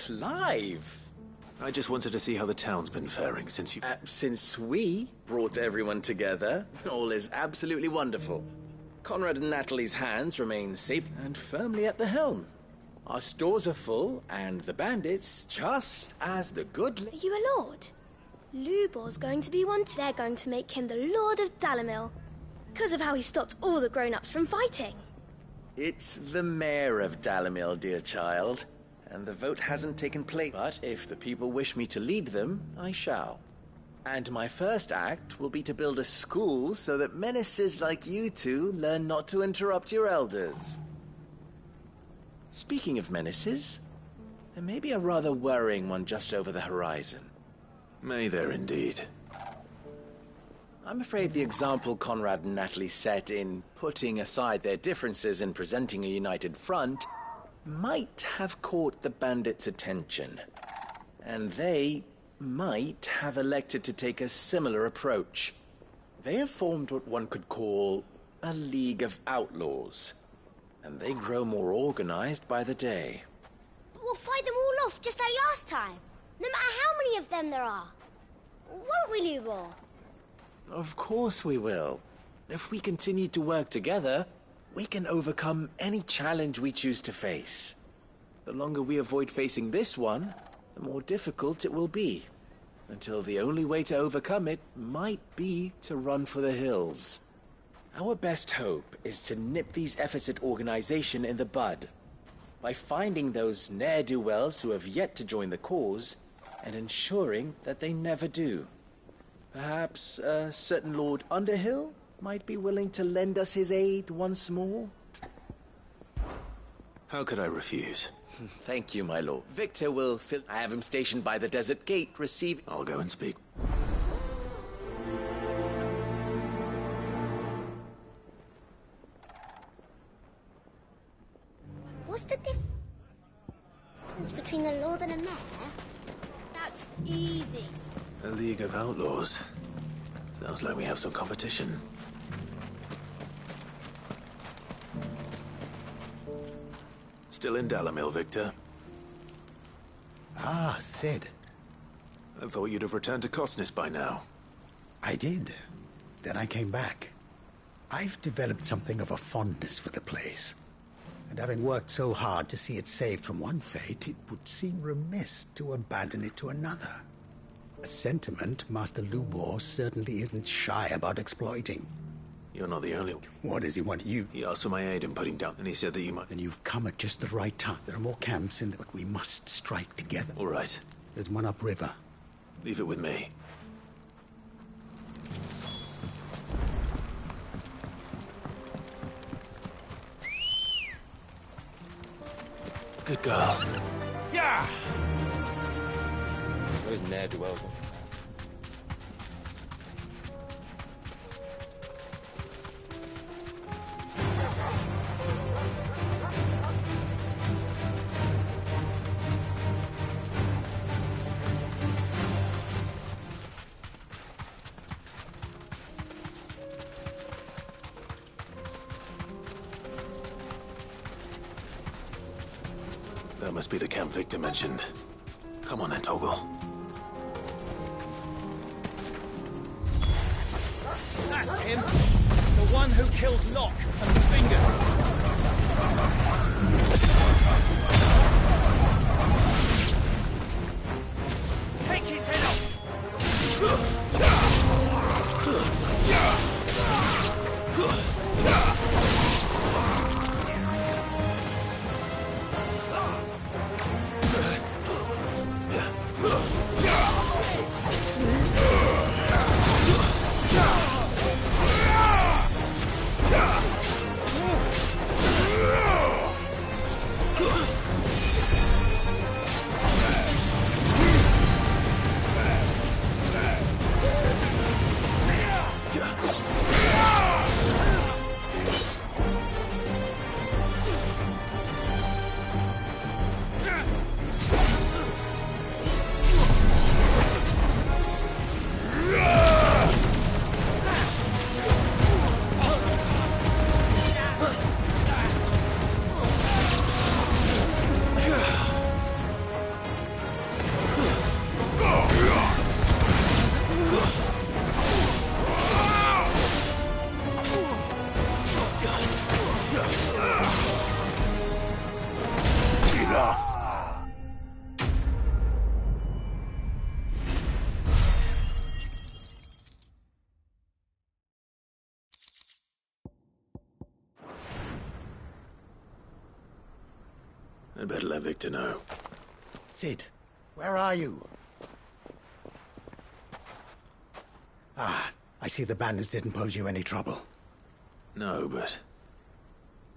Clive! I just wanted to see how the town's been faring since you... Since we brought everyone together, all is absolutely wonderful. Conrad and Natalie's hands remain safe and firmly at the helm. Our stores are full, and the bandits just as the good... Are you a lord? Lubor's going to be one. They're going to make him the Lord of Dalimil, because of how he stopped all the grown-ups from fighting. It's the mayor of Dalimil, dear child, and the vote hasn't taken place. But if the people wish me to lead them, I shall. And my first act will be to build a school so that menaces like you two learn not to interrupt your elders. Speaking of menaces, there may be a rather worrying one just over the horizon. May there indeed. I'm afraid the example Conrad and Natalie set in putting aside their differences and presenting a united front might have caught the bandits' attention. And they might have elected to take a similar approach. They have formed what one could call a League of Outlaws, and they grow more organized by the day. But we'll fight them all off just like last time, no matter how many of them there are. Won't we, Lubor? Of course we will. If we continue to work together, we can overcome any challenge we choose to face. The longer we avoid facing this one, the more difficult it will be. Until the only way to overcome it might be to run for the hills. Our best hope is to nip these efforts at organization in the bud, by finding those ne'er-do-wells who have yet to join the cause, and ensuring that they never do. Perhaps a certain Lord Underhill might be willing to lend us his aid once more? How could I refuse? Thank you, my lord. Victor will I have him stationed by the desert gate, receiving... I'll go and speak. What's the difference between a lord and a mayor? That's easy. A League of Outlaws. Sounds like we have some competition. Still in Dalimil, Victor? Ah, Sid. I thought you'd have returned to Cosnis by now. I did. Then I came back. I've developed something of a fondness for the place. And having worked so hard to see it saved from one fate, it would seem remiss to abandon it to another. A sentiment Master Lubor certainly isn't shy about exploiting. You're not the only one. What does he want you? He asked for my aid in putting down, and he said that you might... Then you've come at just the right time. There are more camps in there, but we must strike together. All right. There's one upriver. Leave it with me. Good girl. Yeah! Those ne'er-do-wells. That must be the camp Victor mentioned. Come on then, Toggle. That's him! The one who killed Locke and Fingers! Take his head off! I'd better let Victor know. Sid, where are you? Ah, I see the bandits didn't pose you any trouble. No, but...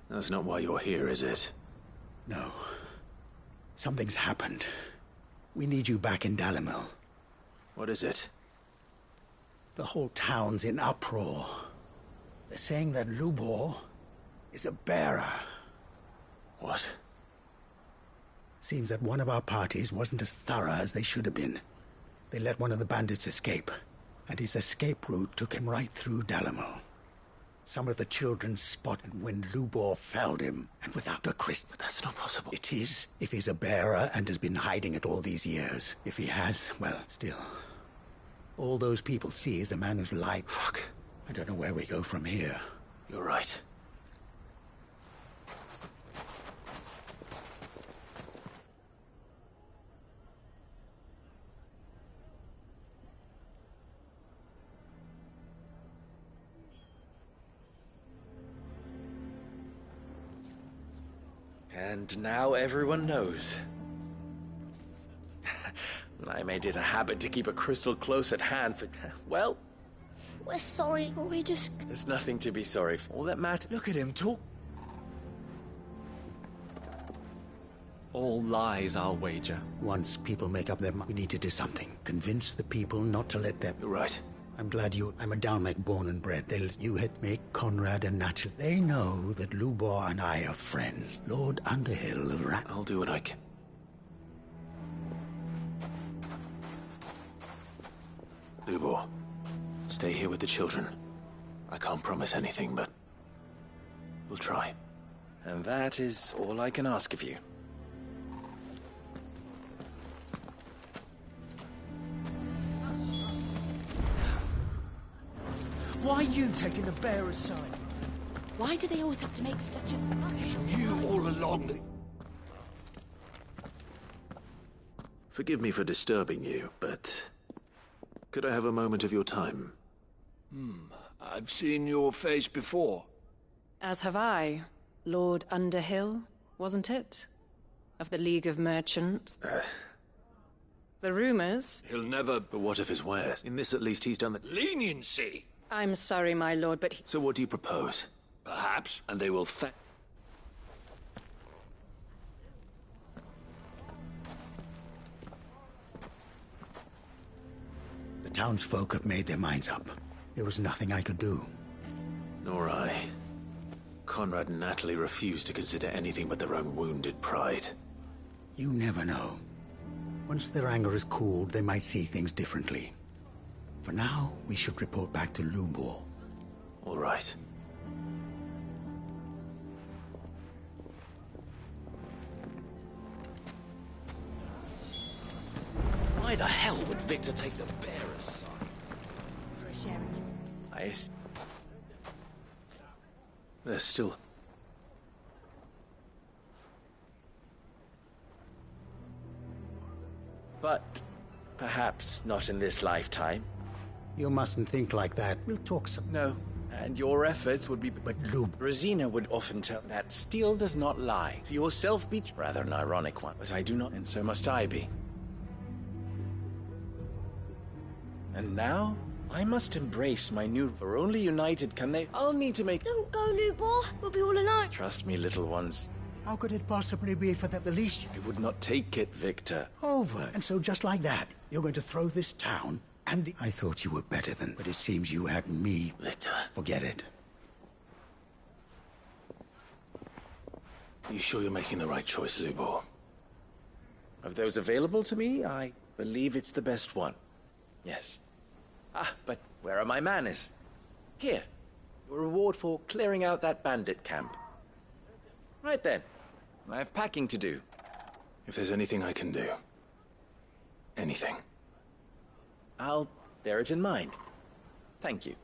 that's not why you're here, is it? No. Something's happened. We need you back in Dalimil. What is it? The whole town's in uproar. They're saying that Lubor is a bearer. What? Seems that one of our parties wasn't as thorough as they should have been. They let one of the bandits escape, and his escape route took him right through Dalimil. Some of the children spotted when Lubor felled him, and without a Christ. But that's not possible. It is, if he's a bearer and has been hiding it all these years. If he has, well, still. All those people see is a man who's lied. Fuck. I don't know where we go from here. You're right. And now everyone knows. I made it a habit to keep a crystal close at hand for... well, We're sorry. We just... there's nothing to be sorry for. All that matters... Look at him talk. All lies, I'll wager. Once people make up their mind, we need to do something. Convince the people not to let them... You're right. I'm glad I'm a Dalmec born and bred. You had me, Conrad and Natalie. They know that Lubor and I are friends. Lord Underhill of I'll do what I can. Lubor, stay here with the children. I can't promise anything, but we'll try. And that is all I can ask of you. Why are you taking the bearer's side? Why do they always have to make such a... You all along. Forgive me for disturbing you, but could I have a moment of your time? I've seen your face before. As have I. Lord Underhill, wasn't it? Of the League of Merchants. The rumors... He'll never... But what of his wares? In this at least he's done the... Leniency, I'm sorry, my lord, but... So what do you propose? perhaps, and they will thank... The townsfolk have made their minds up. There was nothing I could do. Nor I. Conrad and Natalie refused to consider anything but their own wounded pride. You never know. Once their anger is cooled, they might see things differently. For now, we should report back to Lubor. All right. Why the hell would Victor take the bearer's side? For a sharing. There's still... But perhaps not in this lifetime. You mustn't think like that. We'll talk some... No, and your efforts would be... But Lub... Rosina would often tell that steel does not lie. Yourself be... Rather an ironic one, but I do not, and so must I be. And now, I must embrace my new... For only united can they... I'll need to make... Don't go, Lubor. We'll be all alone. Trust me, little ones. How could it possibly be for the least... I would not take it, Victor. Over. And so just like that, you're going to throw this town and the... I thought you were better than... But it seems you had me. Victor. Forget it. You sure you're making the right choice, Lubor? Of those available to me, I believe it's the best one. Yes. Ah, but where are my manners? Here. Your reward for clearing out that bandit camp. Right then. I have packing to do. If there's anything I can do. Anything. I'll bear it in mind. Thank you.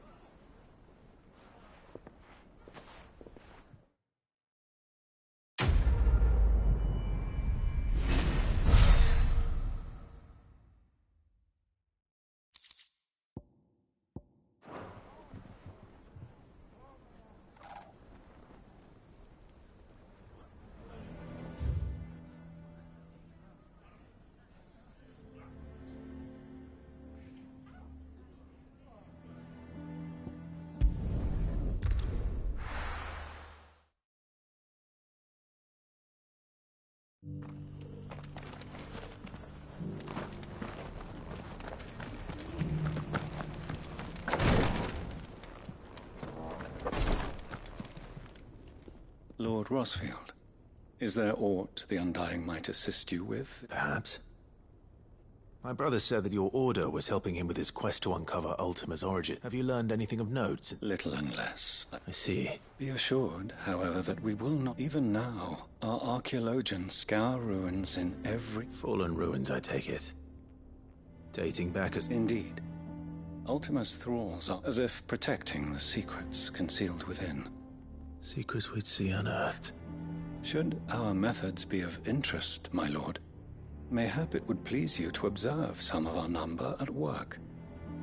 Lord Rosfield, is there aught the Undying might assist you with? Perhaps. My brother said that your order was helping him with his quest to uncover Ultima's origin. Have you learned anything of note? Little and less. I see. Be assured, however, that we will not. Even now, our archaeologians scour ruins in every... Fallen ruins, I take it. Dating back as... Indeed. Ultima's thralls are as if protecting the secrets concealed within. Secrets we'd see unearthed. Should our methods be of interest, my lord, mayhap it would please you to observe some of our number at work.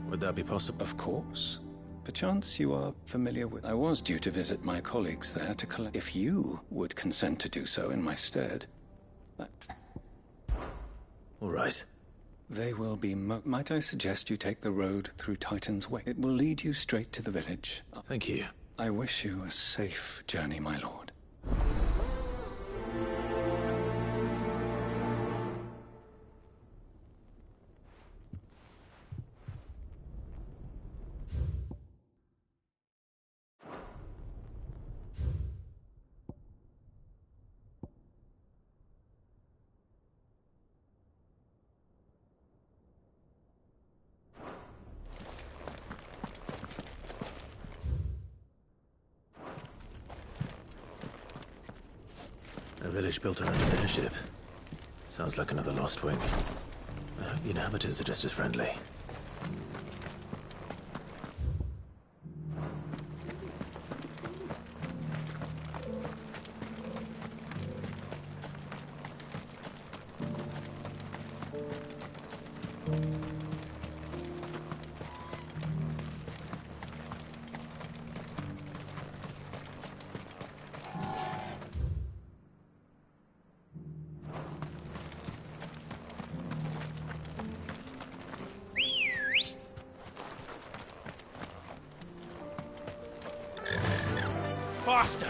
Would that be possible? Of course. Perchance you are familiar with... I was due to visit my colleagues there to collect... If you would consent to do so in my stead... All right. They will be Might I suggest you take the road through Titan's Way? It will lead you straight to the village. Thank you. I wish you a safe journey, my lord. A village built around an airship. Sounds like another lost wing. I hope the inhabitants are just as friendly. Faster!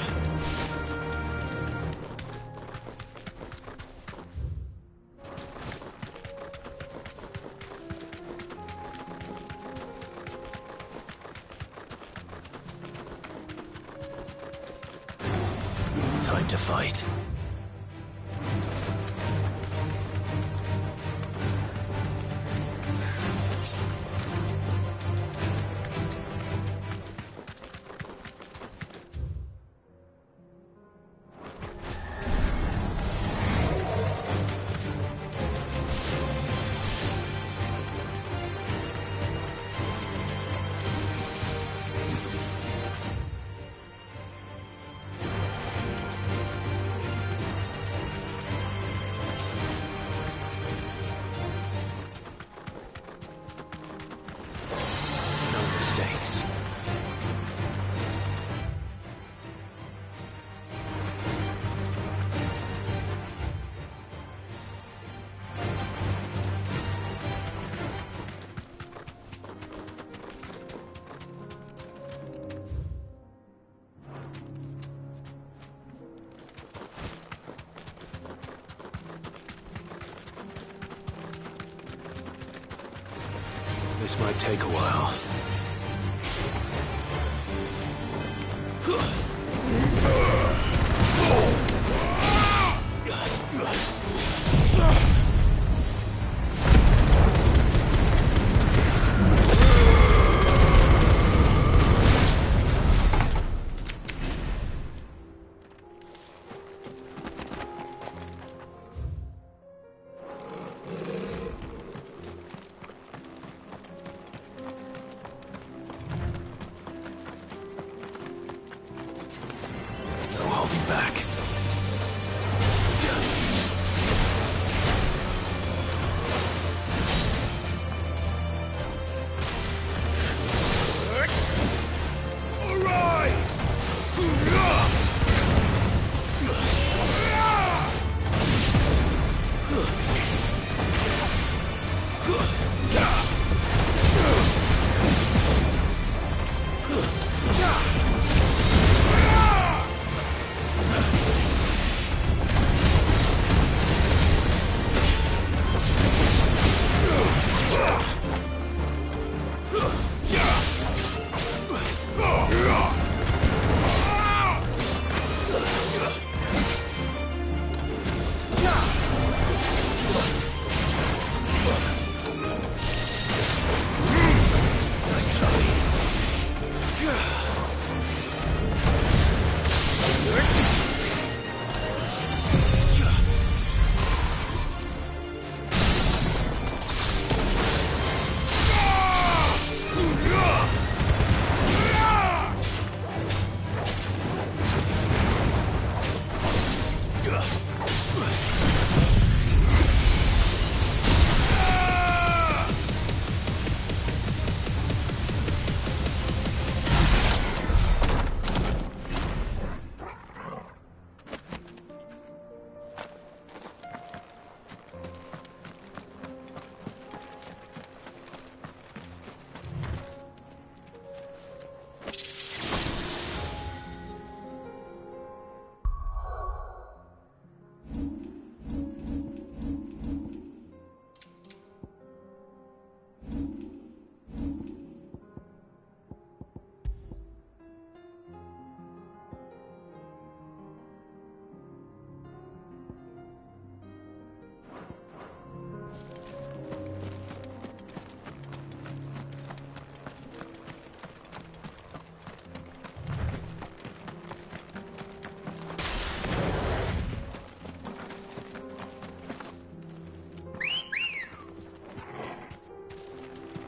Time to fight. Mistakes. This might take a while.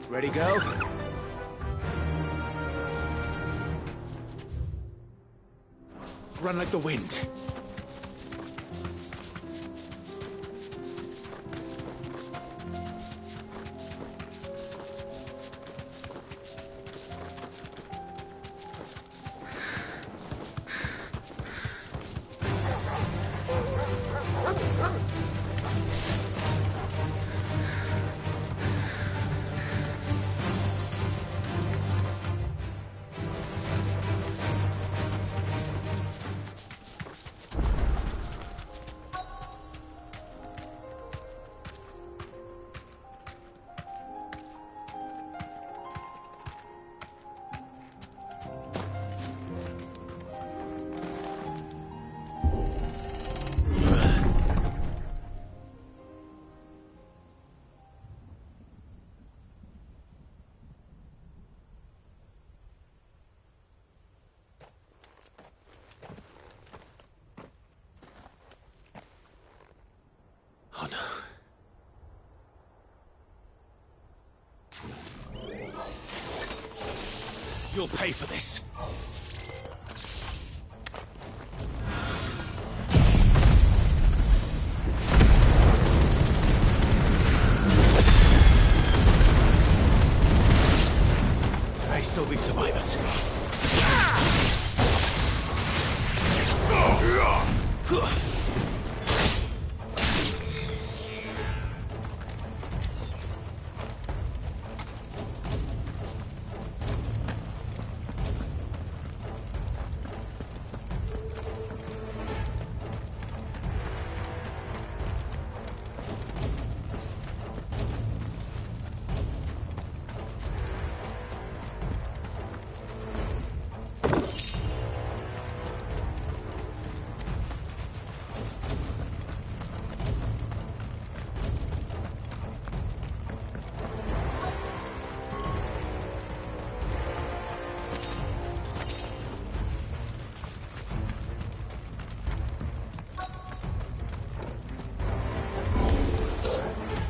Ready, go? Run like the wind. Oh no. You'll pay for this. There may still be survivors.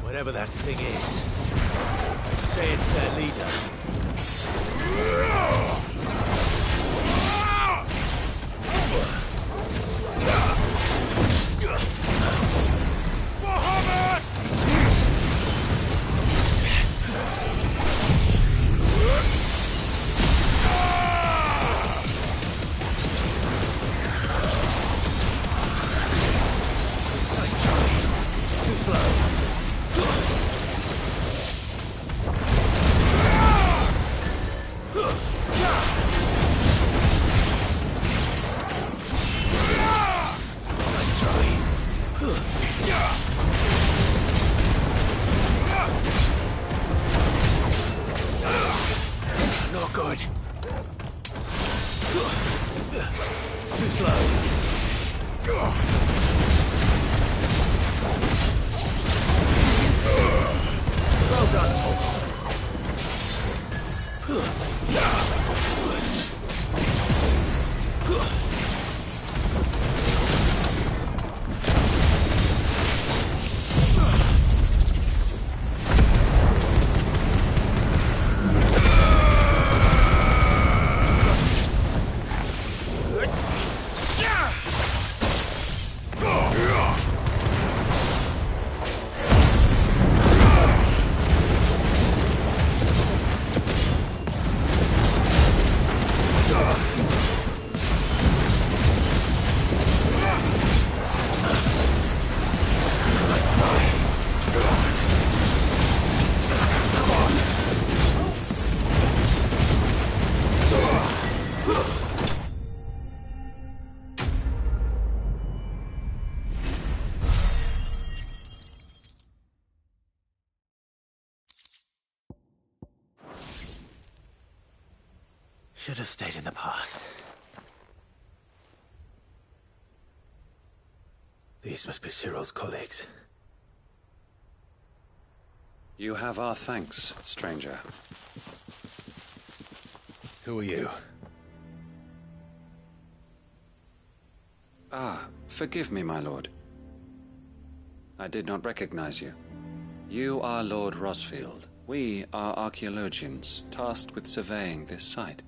Whatever that thing is, I'd say it's their leader. Nice try. Too slow. Not good. Too slow. Well done, Tom. Should have stayed in the past. These must be Cyril's colleagues. You have our thanks, stranger. Who are you? Ah, forgive me, my lord. I did not recognize you. You are Lord Rosfield. We are archaeologians, tasked with surveying this site.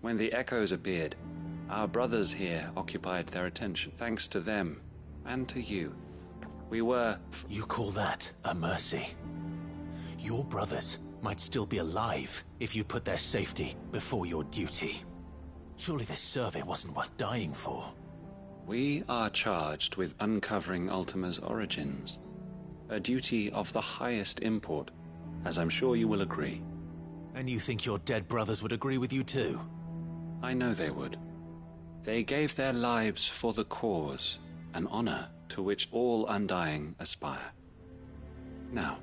When the echoes appeared, our brothers here occupied their attention. Thanks to them, and to you, we were... You call that a mercy? Your brothers might still be alive if you put their safety before your duty. Surely this survey wasn't worth dying for. We are charged with uncovering Ultima's origins. A duty of the highest import, as I'm sure you will agree. And you think your dead brothers would agree with you too? I know they would. They gave their lives for the cause, an honor to which all Undying aspire. Now,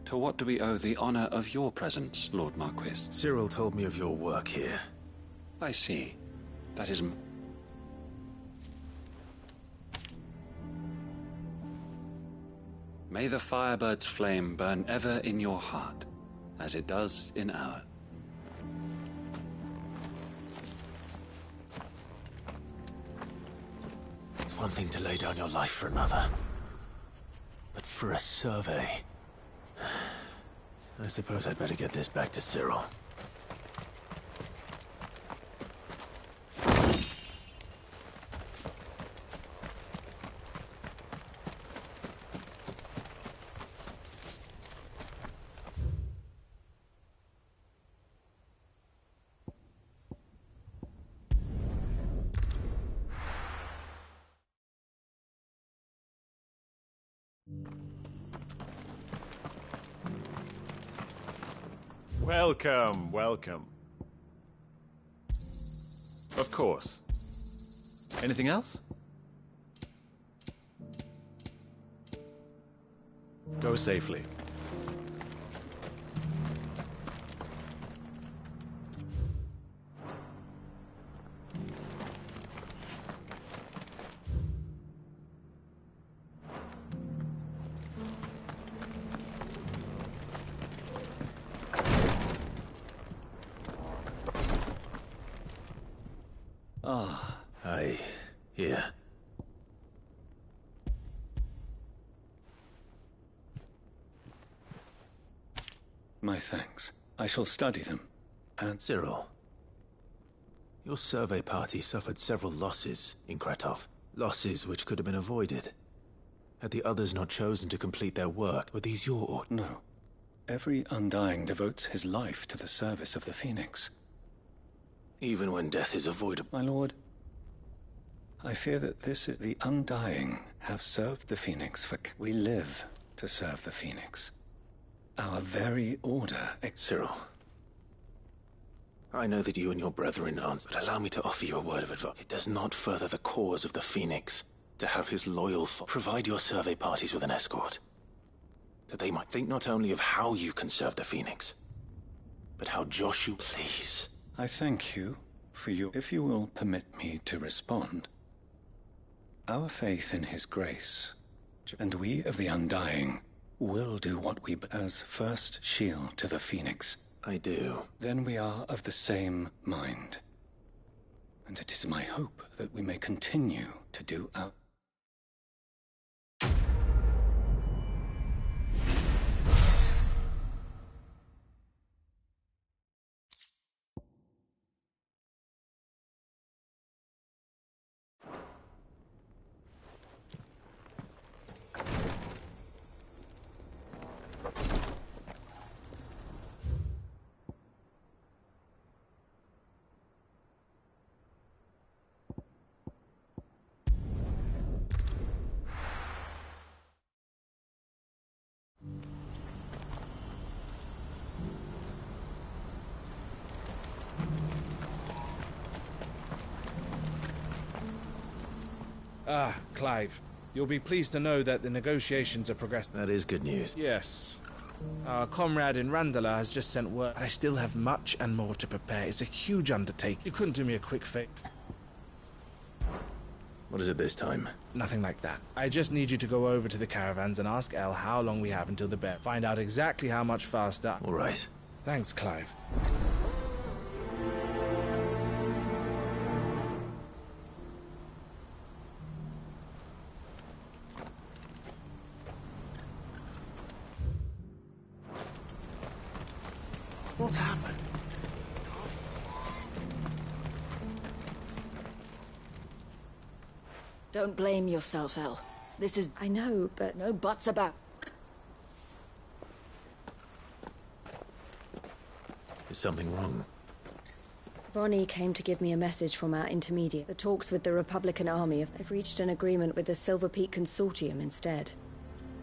to what do we owe the honor of your presence, Lord Marquis? Cyril told me of your work here. I see. That is... May the Firebird's flame burn ever in your heart, as it does in ours. It's one thing to lay down your life for another. But for a survey... I suppose I'd better get this back to Cyril. Welcome, welcome. Of course. Anything else? Go safely. Here. My thanks. I shall study them. And... Cyril, your survey party suffered several losses in Kretov. Losses which could have been avoided. Had the others not chosen to complete their work, were these your orders? No. Every Undying devotes his life to the service of the Phoenix. Even when death is avoidable. My lord, I fear that the Undying have served the Phoenix for... We live to serve the Phoenix. Our very order... Cyril, I know that you and your brethren aren't, but allow me to offer you a word of advice. It does not further the cause of the Phoenix to have his loyal provide your survey parties with an escort. That they might think not only of how you can serve the Phoenix, but how Joshua... Please. I thank you for you. If you will permit me to respond... Our faith in his grace, and we of the Undying, will do what we as first shield to the Phoenix. I do. Then we are of the same mind. And it is my hope that we may continue to do our... Ah, Clive. You'll be pleased to know that the negotiations are progressing. That is good news. Yes. Our comrade in Randala has just sent word. I still have much and more to prepare. It's a huge undertaking. You couldn't do me a quick favor. What is it this time? Nothing like that. I just need you to go over to the caravans and ask Elle how long we have until the bear. Find out exactly how much faster. All right. Thanks, Clive. What's happened? Don't blame yourself, Elle. This is... I know, but no buts about. Is something wrong? Vonnie came to give me a message from our intermediate. The talks with the Republican Army have reached an agreement with the Silver Peak Consortium instead.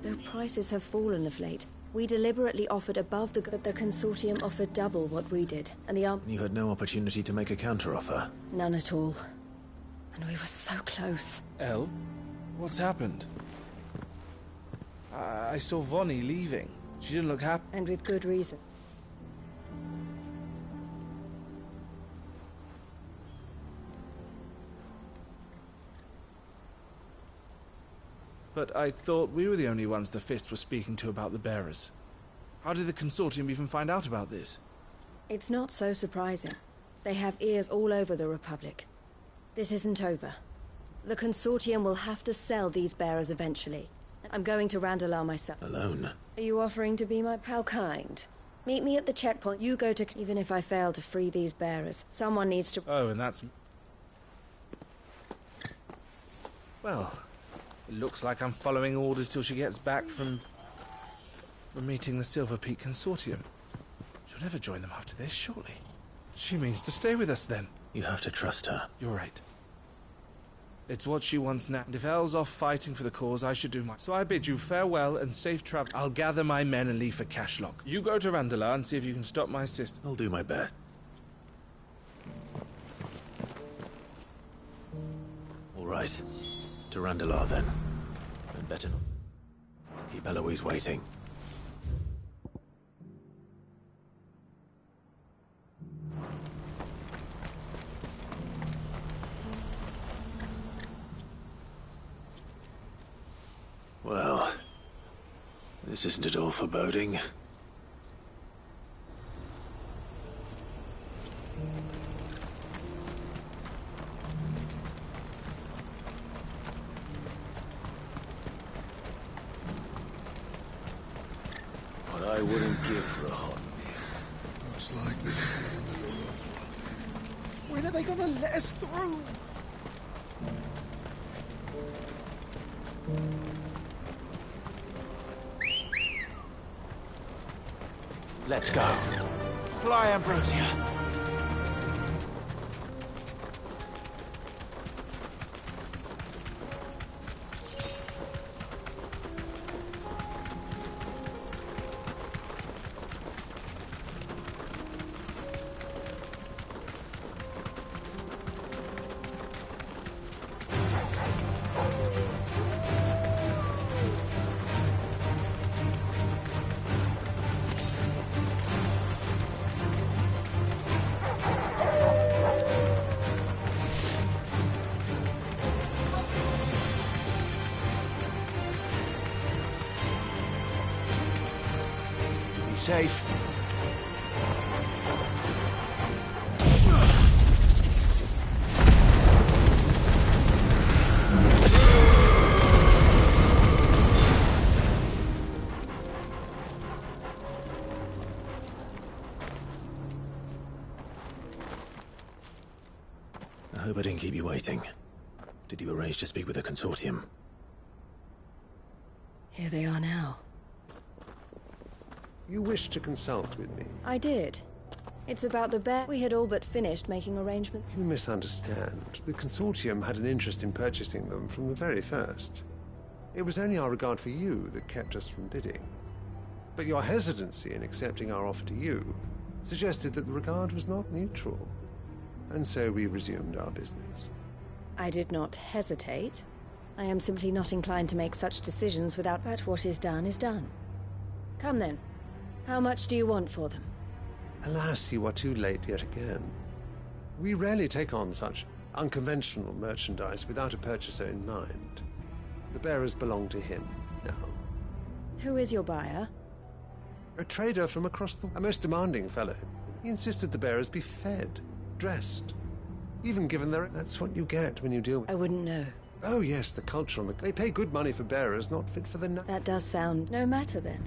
Though prices have fallen of late, we deliberately offered above the... But the Consortium offered double what we did, and the army... You had no opportunity to make a counteroffer? None at all. And we were so close. Elle? What's happened? I saw Vonnie leaving. She didn't look happy. And with good reason. But I thought we were the only ones the Fist were speaking to about the bearers. How did the Consortium even find out about this? It's not so surprising. They have ears all over the Republic. This isn't over. The Consortium will have to sell these bearers eventually. I'm going to Randalar myself. Alone? Are you offering to be my... How kind. Meet me at the checkpoint. You go to... Even if I fail to free these bearers, someone needs to... Oh, and that's... Well, it looks like I'm following orders till she gets back from meeting the Silver Peak Consortium. She'll never join them after this, surely. She means to stay with us then. You have to trust her. You're right. It's what she wants now. And if Elle's off fighting for the cause, I should do mine. So I bid you farewell and safe travel. I'll gather my men and leave for Cashlock. You go to Randalar and see if you can stop my sister. I'll do my best. All right. To Randalar, then. And better not keep Eloise waiting. Well, this isn't at all foreboding. What I wouldn't give for a hot meal. Looks like this is the end of your road. When are they gonna let us through? Let's go. Fly, Ambrosia. Safe. I hope I didn't keep you waiting. Did you arrange to speak with the Consortium? Here they are now. You wish to consult with me? I did. It's about the bear. We had all but finished making arrangements. You misunderstand. The Consortium had an interest in purchasing them from the very first. It was only our regard for you that kept us from bidding. But your hesitancy in accepting our offer to you suggested that the regard was not mutual. And so we resumed our business. I did not hesitate. I am simply not inclined to make such decisions without that what is done is done. Come then. How much do you want for them? Alas, you are too late yet again. We rarely take on such unconventional merchandise without a purchaser in mind. The bearers belong to him now. Who is your buyer? A trader from across a most demanding fellow. He insisted the bearers be fed, dressed, even given their... That's what you get when you deal with... I wouldn't know. Oh yes, the culture on the... They pay good money for bearers not fit for the... That does sound... No matter then.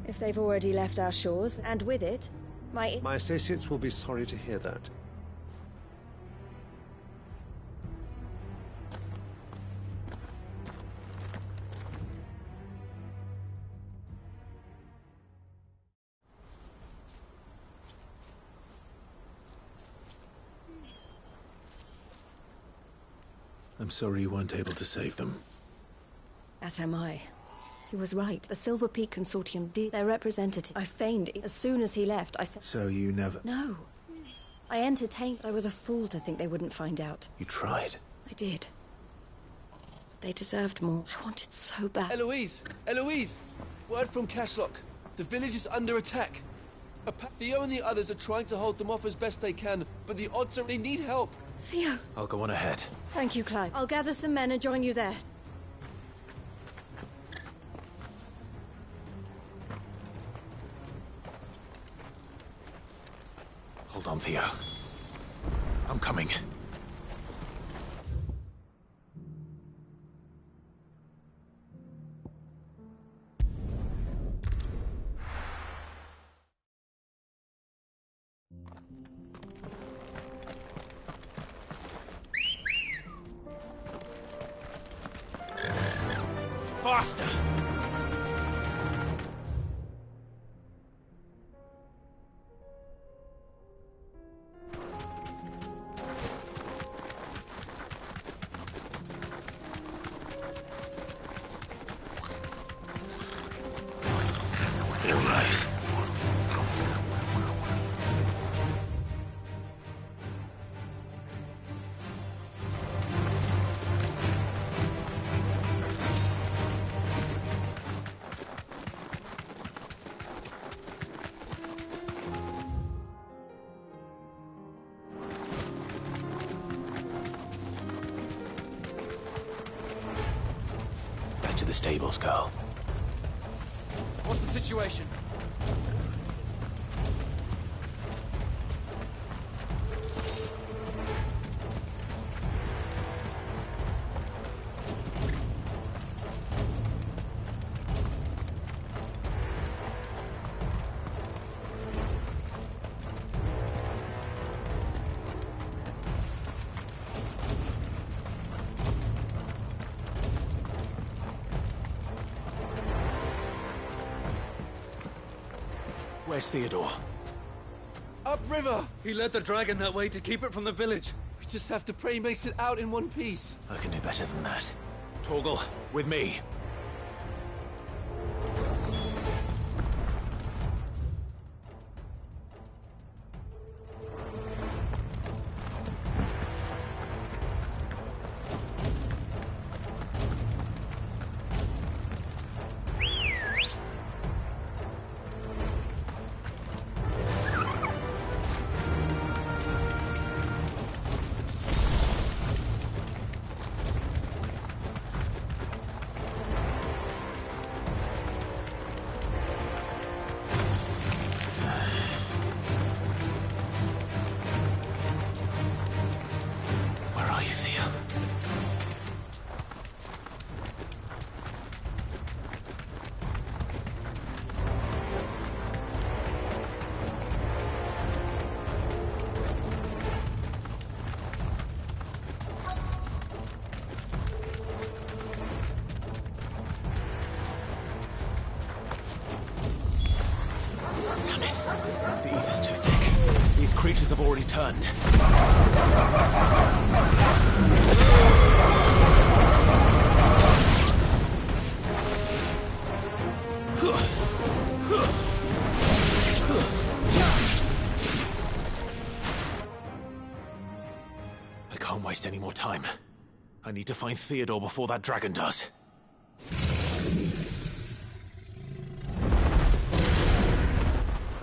If they've already left our shores, and with it, My associates will be sorry to hear that. I'm sorry you weren't able to save them. As am I. He was right. The Silver Peak Consortium did their representative. I feigned it. As soon as he left, I said... So you never... No. I entertained, but I was a fool to think they wouldn't find out. You tried. I did. They deserved more. I wanted so bad. Eloise! Eloise! Word from Cashlock. The village is under attack. Theo and the others are trying to hold them off as best they can, but the odds are they need help. Theo! I'll go on ahead. Thank you, Clive. I'll gather some men and join you there. Hold on, Theo. I'm coming. Faster! To the stables, girl. What's the situation? Where's Theodore? Upriver! He led the dragon that way to keep it from the village. We just have to pray he makes it out in one piece. I can do better than that. Torgal, with me. The ether's too thick. These creatures have already turned. I can't waste any more time. I need to find Theodore before that dragon does.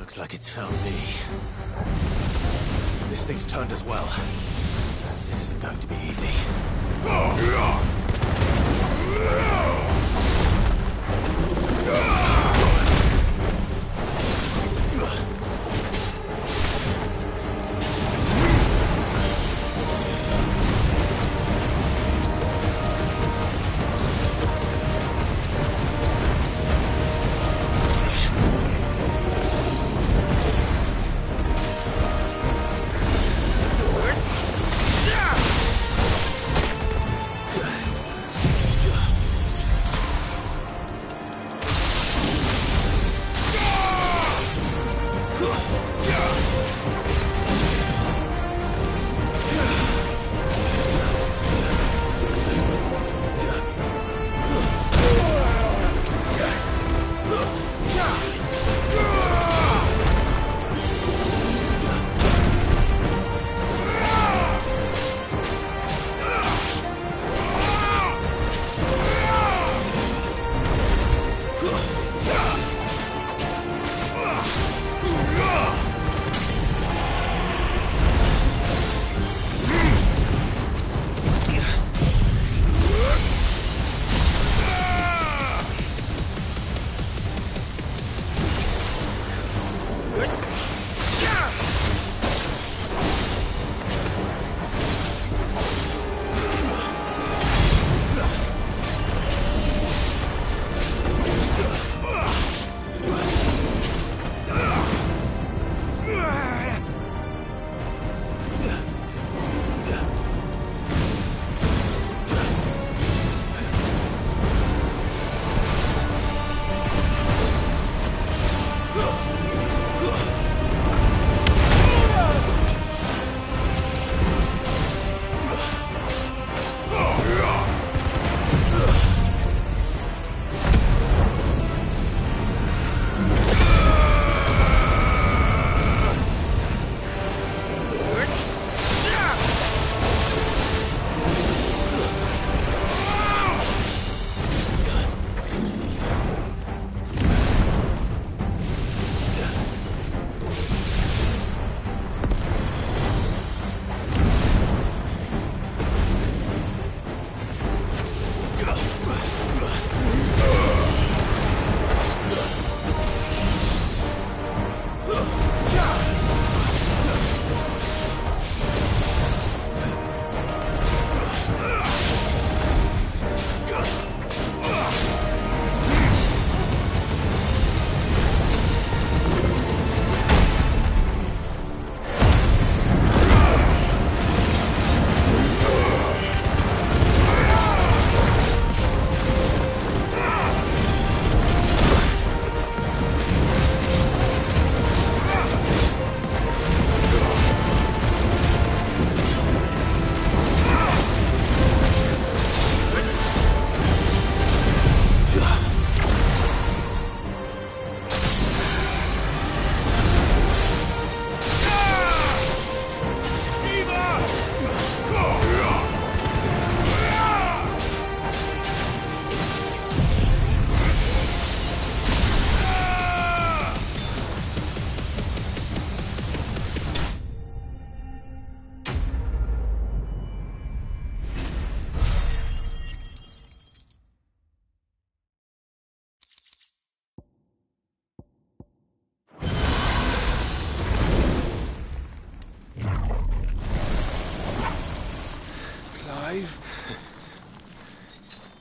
Looks like it's found me. This thing's turned as well. This isn't going to be easy.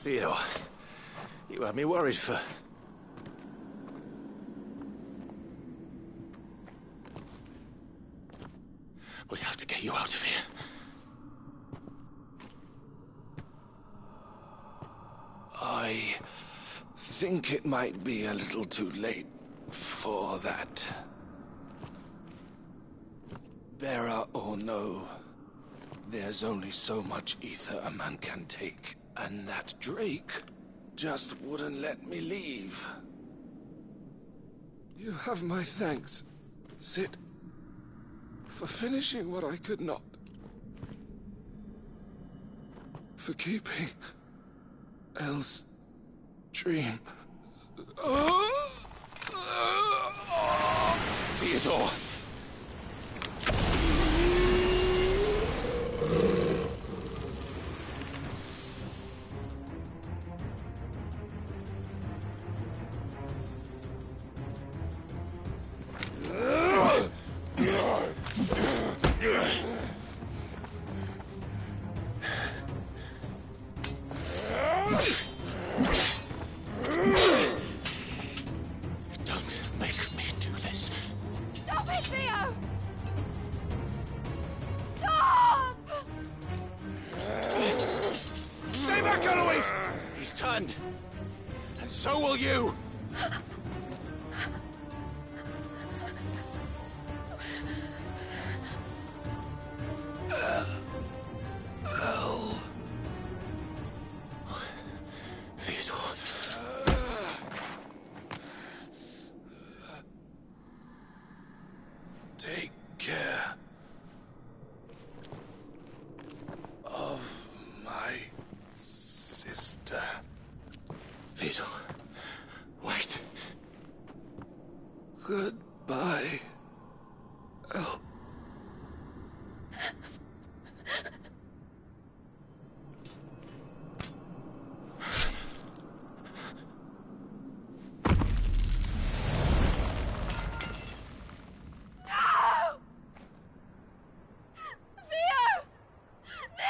Theodore, you had me worried for... We have to get you out of here. I think it might be a little too late for that. Bearer or no, there's only so much ether a man can take, and that Drake just wouldn't let me leave. You have my thanks, Sid, for finishing what I could not. For keeping Elle's dream. Theodore! Don't make me do this. Stop it, Theo! Stop! Stay back, Eloise! He's turned. And so will you! Theodore. Take care of my sister. Theodore. Wait. Goodbye. El. No! Theo! Theo!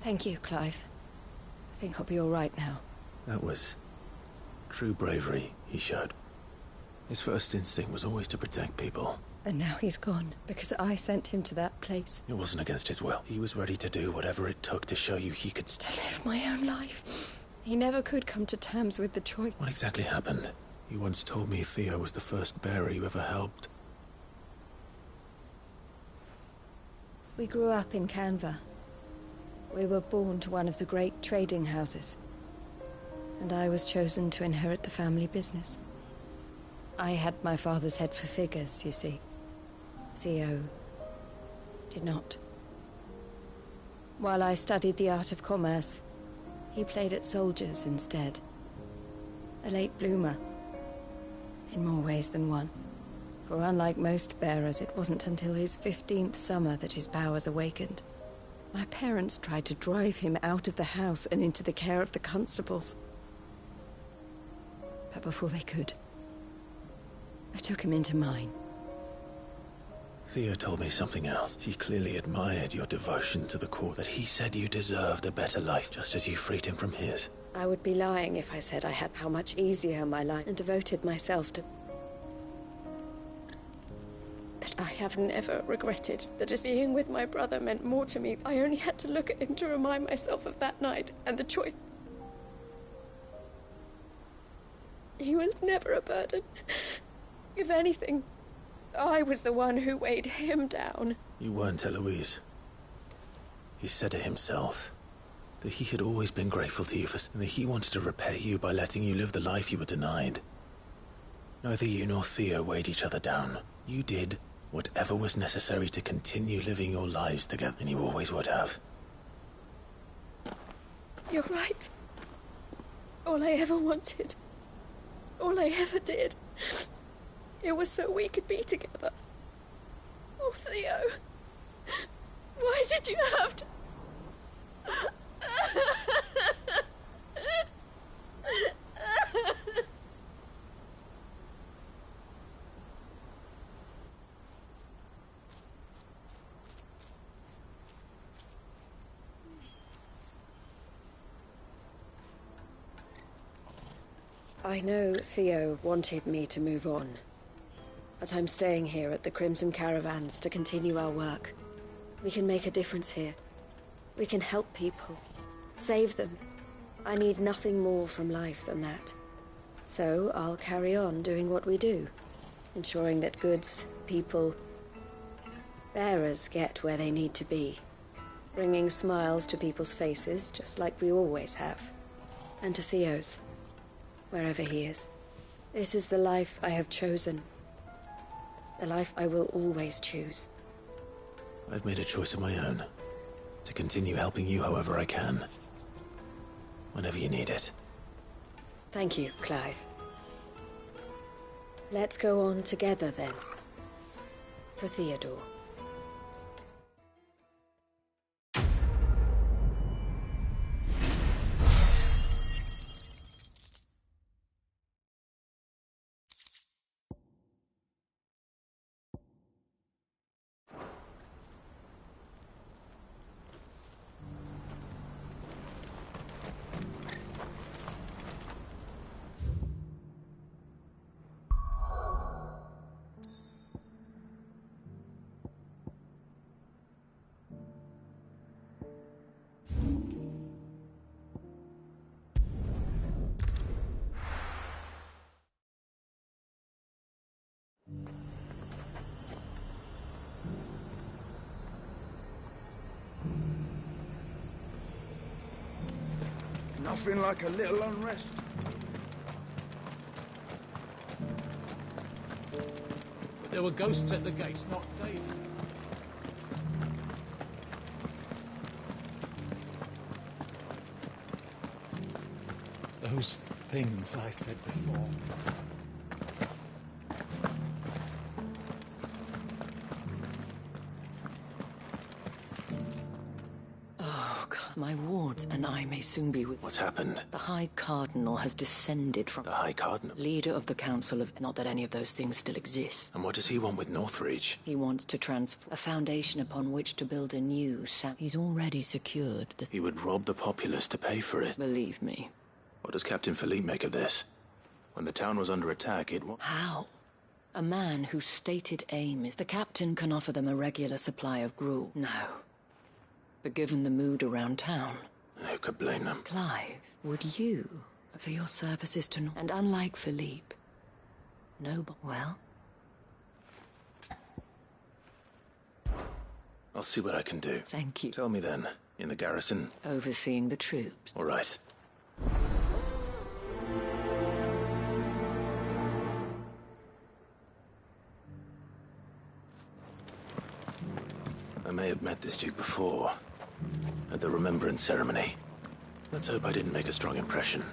Thank you, Clive. I think I'll be all right now. That was true bravery he showed. His first instinct was always to protect people. And now he's gone, because I sent him to that place. It wasn't against his will. He was ready to do whatever it took to show you he could To live my own life. He never could come to terms with the choice. What exactly happened? You once told me Theo was the first bearer you ever helped. We grew up in Canva. We were born to one of the great trading houses. And I was chosen to inherit the family business. I had my father's head for figures, you see. Theo did not. While I studied the art of commerce, he played at soldiers instead. A late bloomer, in more ways than one. For unlike most bearers, it wasn't until his 15th summer that his powers awakened. My parents tried to drive him out of the house and into the care of the constables. But before they could, I took him into mine. Theo told me something else. He clearly admired your devotion to the court, but he said you deserved a better life, just as you freed him from his. I would be lying if I said I had how much easier my life and devoted myself to... But I have never regretted that as being with my brother meant more to me. I only had to look at him to remind myself of that night and the choice. He was never a burden. If anything, I was the one who weighed him down. You weren't, Eloise. He said it himself. That he had always been grateful to you for, and that he wanted to repay you by letting you live the life you were denied. Neither you nor Theo weighed each other down. You did whatever was necessary to continue living your lives together, and you always would have. You're right. All I ever wanted, all I ever did, it was so we could be together. Oh, Theo, why did you have to... I know Theo wanted me to move on. But I'm staying here at the Crimson Caravans to continue our work. We can make a difference here. We can help people. Save them. I need nothing more from life than that. So I'll carry on doing what we do. Ensuring that goods, people, bearers get where they need to be. Bringing smiles to people's faces, just like we always have. And to Theo's, wherever he is. This is the life I have chosen. The life I will always choose. I've made a choice of my own. To continue helping you however I can. Whenever you need it. Thank you, Clive. Let's go on together, then. For Theodore. Nothing like a little unrest. But there were ghosts at the gates, not days ago. Those things I said before. My wards and I may soon be with... What's happened? The High Cardinal has descended from... The High Cardinal? Leader of the Council of... Not that any of those things still exist. And what does he want with Northreach? He wants to transform a foundation upon which to build a new He's already secured the... He would rob the populace to pay for it. Believe me. What does Captain Philippe make of this? When the town was under attack, it... How? A man whose stated aim is... The captain can offer them a regular supply of gruel. No. But given the mood around town... And who could blame them? Clive, would you, for your services to... And unlike Philippe, well... I'll see what I can do. Thank you. Tell me then, in the garrison? Overseeing the troops. All right. I may have met this duke before. At the Remembrance Ceremony. Let's hope I didn't make a strong impression.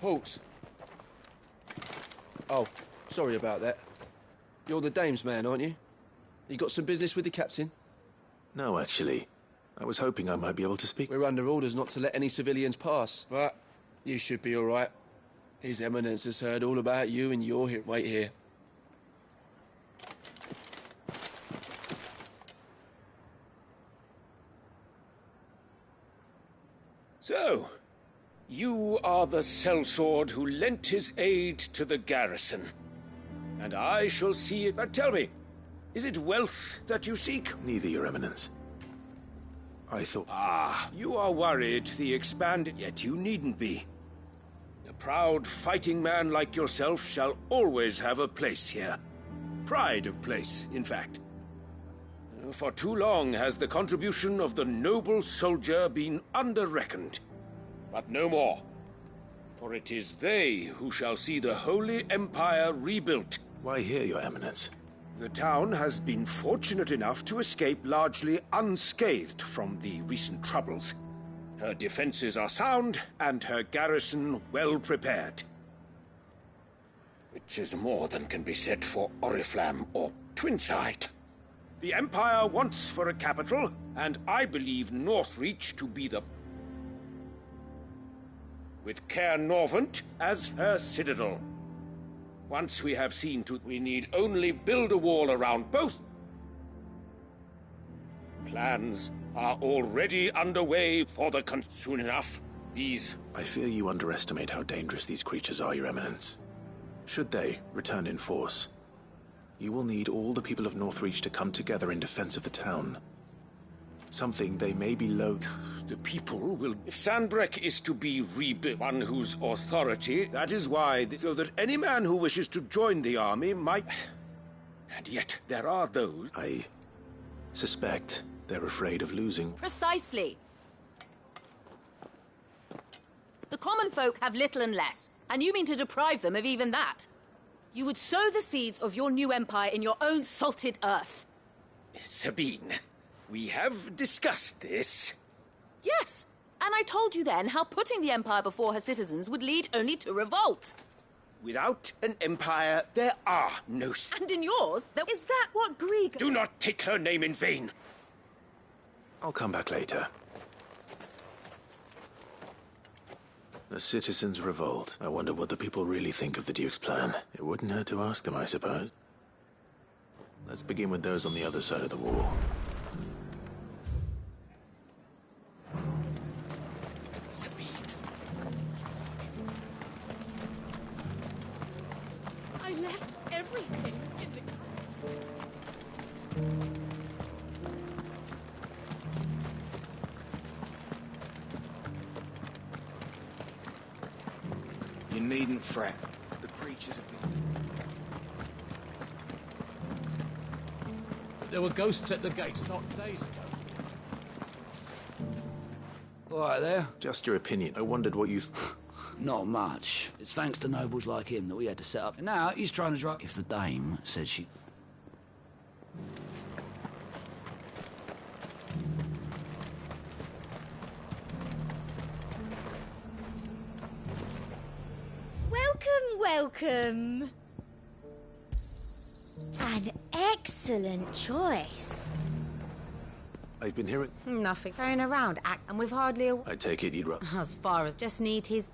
Halt! Oh, sorry about that. You're the dame's man, aren't you? You got some business with the captain? No, actually. I was hoping I might be able to speak. We're under orders not to let any civilians pass. But you should be all right. His Eminence has heard all about you and you're here. Wait here. So, you are the sellsword who lent his aid to the garrison. And I shall see it. But tell me, is it wealth that you seek? Neither, Your Eminence. I thought... Ah, you are worried the expanded... Yet you needn't be. A proud fighting man like yourself shall always have a place here. Pride of place, in fact. For too long has the contribution of the noble soldier been under-reckoned. But no more. For it is they who shall see the Holy Empire rebuilt. Why here, Your Eminence? The town has been fortunate enough to escape largely unscathed from the recent troubles. Her defenses are sound, and her garrison well prepared. Which is more than can be said for Oriflamme or Twinside. The Empire wants for a capital, and I believe Northreach to be the... with Caer Norvent as her citadel. Once we have seen to, we need only build a wall around both. Plans are already underway for the soon enough. These... I fear you underestimate how dangerous these creatures are, Your Eminence. Should they return in force, you will need all the people of Northreach to come together in defense of the town. Something they may be loath. The people will... If Sandbreck is to be rebuilt, one whose authority, that is why, so that any man who wishes to join the army might... And yet, there are those... I suspect they're afraid of losing. Precisely. The common folk have little and less, and you mean to deprive them of even that. You would sow the seeds of your new empire in your own salted earth. Sabine, we have discussed this. Yes, and I told you then how putting the empire before her citizens would lead only to revolt. Without an empire, there are no... And in yours, is that what Grieg... Do not take her name in vain. I'll come back later. The citizens revolt. I wonder what the people really think of the Duke's plan. It wouldn't hurt to ask them, I suppose. Let's begin with those on the other side of the wall. Sabine. I left everything in the... You needn't fret. The creatures have been... There were ghosts at the gates not days ago. All right there. Just your opinion. I wondered what you... Not much. It's thanks to nobles like him that we had to set up. And now he's trying to drive... If the dame said she... Welcome. An excellent choice. I've been hearing... Nothing. Going around, and we've hardly a... I take it you'd rather... As far as just need his...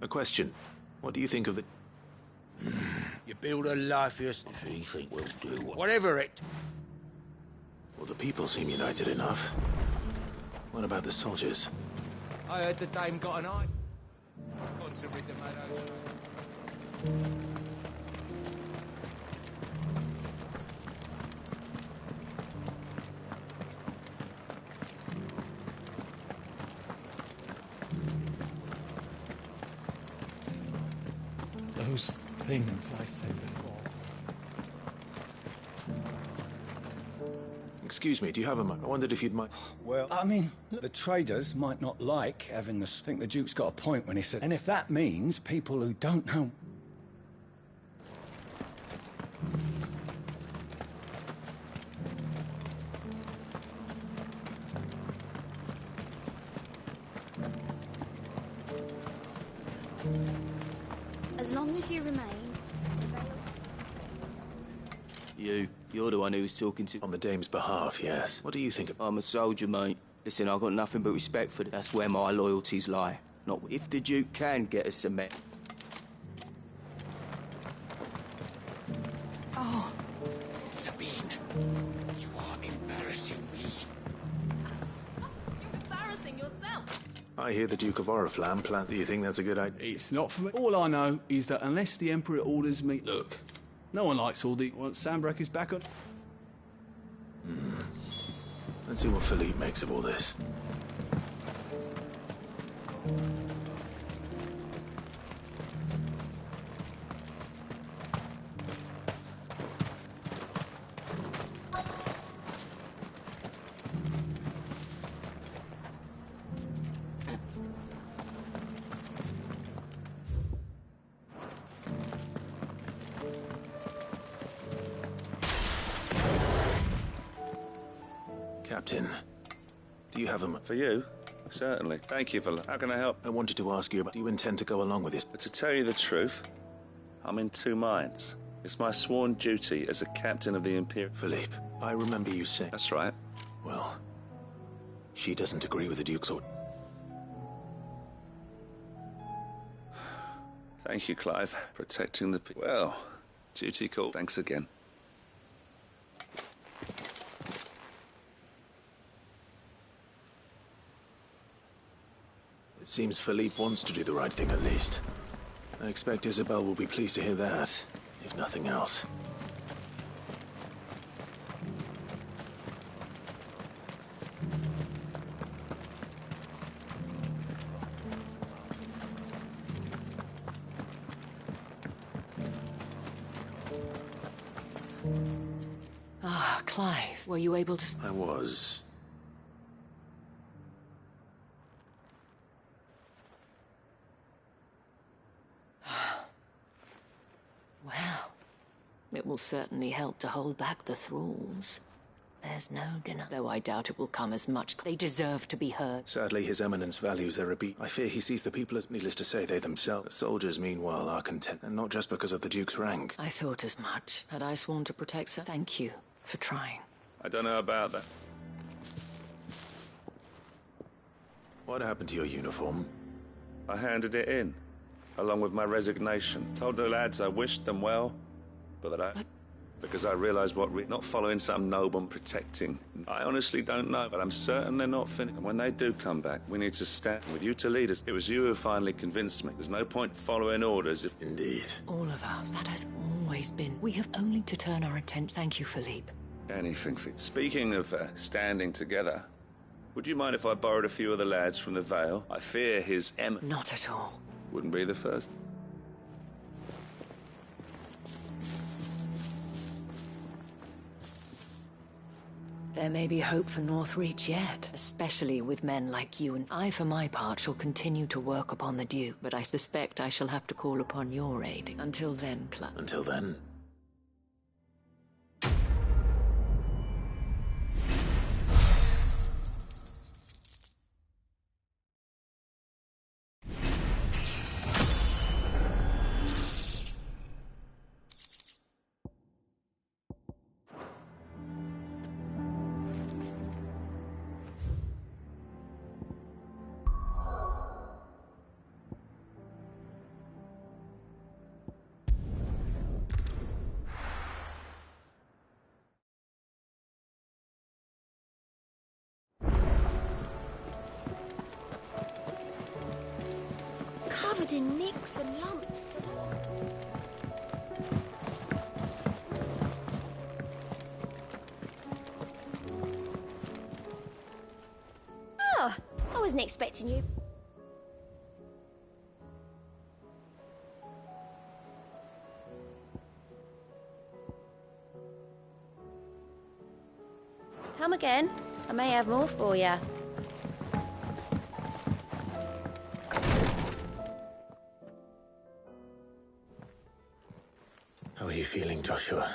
A question. What do you think of the... You build a life for yourself if you think we'll do whatever it... Well, the people seem united enough. What about the soldiers? I heard the dame got an eye. Gone to rid the meadows. Those things I said before. Excuse me, do you have a moment? I wondered if you'd mind... Well, I mean, the traders might not like having this... I think the Duke's got a point when he said... And if that means people who don't know... As long as you remain... You're the one who was talking to... On the dame's behalf, yes. What do you think of... I'm a soldier, mate. Listen, I've got nothing but respect for them. That's where my loyalties lie. Not if the Duke can get us some men. Oh. Sabine, you are embarrassing me. You're embarrassing yourself. I hear the Duke of Oriflamme plan. Do you think that's a good idea? It's not for me. All I know is that unless the Emperor orders me... Look, no one likes all the... Once Sandbreck is back on... Let's see what Philippe makes of all this. Captain, do you have a... For you? Certainly. Thank you for... How can I help? I wanted to ask you, do you intend to go along with this? But to tell you the truth, I'm in two minds. It's my sworn duty as a captain of the Imperial... Philippe, I remember you saying... That's right. Well, she doesn't agree with the Duke's order. Thank you, Clive. Protecting the... Well, duty call. Thanks again. It seems Philippe wants to do the right thing at least. I expect Isabel will be pleased to hear that, if nothing else. Ah, Clive, were you able to... I was... Well, it will certainly help to hold back the thralls. There's no dinner, though I doubt it will come as much. They deserve to be heard. Sadly, His Eminence values their repeat. I fear he sees the people as, needless to say, they themselves. The soldiers, meanwhile, are content, and not just because of the Duke's rank. I thought as much. Had I sworn to protect her? Thank you for trying. I don't know about that. What happened to your uniform? I handed it in, along with my resignation. Told the lads I wished them well, but that I... Because I realized not following some noble protecting. I honestly don't know, but I'm certain they're not finished. And when they do come back, we need to stand with you to lead us. It was you who finally convinced me. There's no point following orders if... Indeed. All of us. That has always been. We have only to turn our attention. Thank you, Philippe. Anything for... Speaking of standing together, would you mind if I borrowed a few of the lads from the Vale? I fear his Not at all. Wouldn't be the first. There may be hope for Northreach yet, especially with men like you, and I, for my part, shall continue to work upon the Duke, but I suspect I shall have to call upon your aid. Until then, Club. Until then? Covered in nicks and lumps. Oh, I wasn't expecting you. Come again. I may have more for you. How are you feeling, Joshua?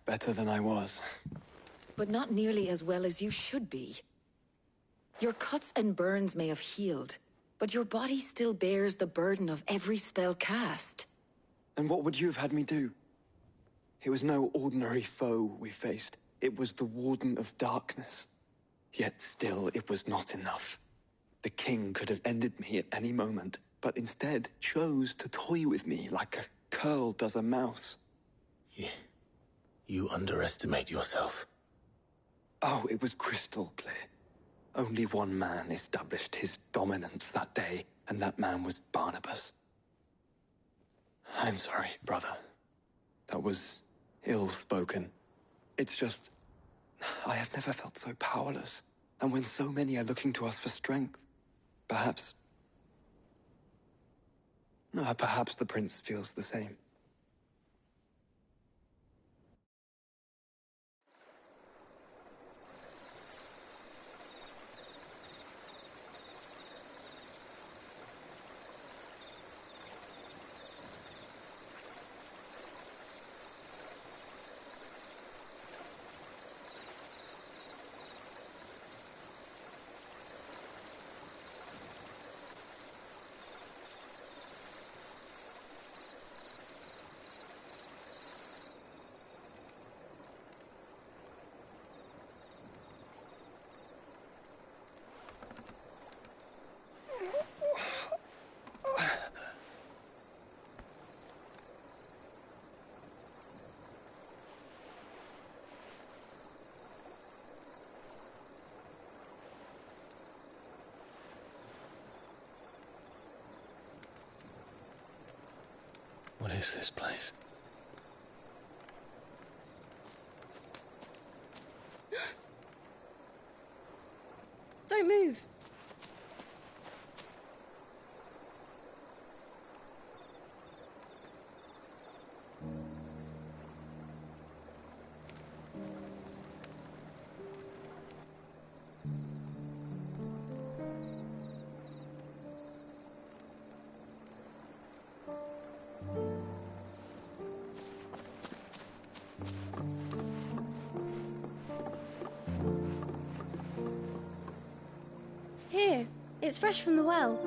Better than I was. But not nearly as well as you should be. Your cuts and burns may have healed, but your body still bears the burden of every spell cast. And what would you have had me do? It was no ordinary foe we faced. It was the Warden of Darkness. Yet still, it was not enough. The king could have ended me at any moment, but instead chose to toy with me like a curl does a mouse. You underestimate yourself. Oh, it was crystal clear. Only one man established his dominance that day, and that man was Barnabas. I'm sorry, brother. That was ill-spoken. It's just... I have never felt so powerless. And when so many are looking to us for strength, perhaps the prince feels the same. is this place? Don't move. Here, it's fresh from the well.